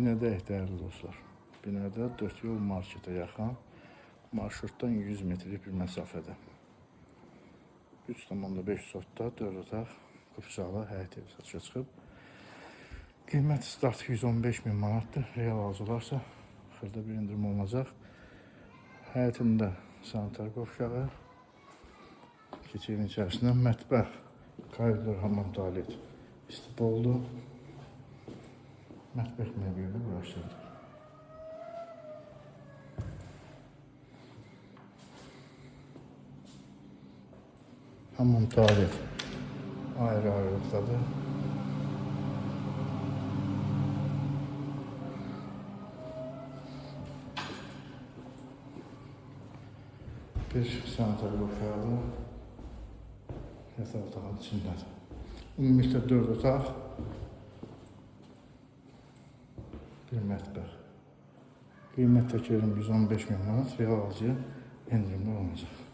Binədəyik dəyərli dostlar. Binədə 4 yol marketə yaxın, marşrutdan 100 metrlik bir məsafədə. 3,5 sotda 4 otaq, qıfşalı həyət evi satışa çıxıb. Qiymət start 115.000 manatdır. Real alıcılarsa xırda bir indirim olunacaq. Həyətində sanitar qovşağı, keçirin içərisində mətbəx, koridor, hamam, tualet, istipoldu. Mətbəx mebeli uğraşdırılır. Hamam, tualet ayrı-ayrılıqdadır. Bir sanitar qovşağı yataq otağın içindədir. Ümumilikdə 4 otaq, bir mətbəx. Qiymət təkirim 115.000 manat, real alıcıya endirimli olacaq.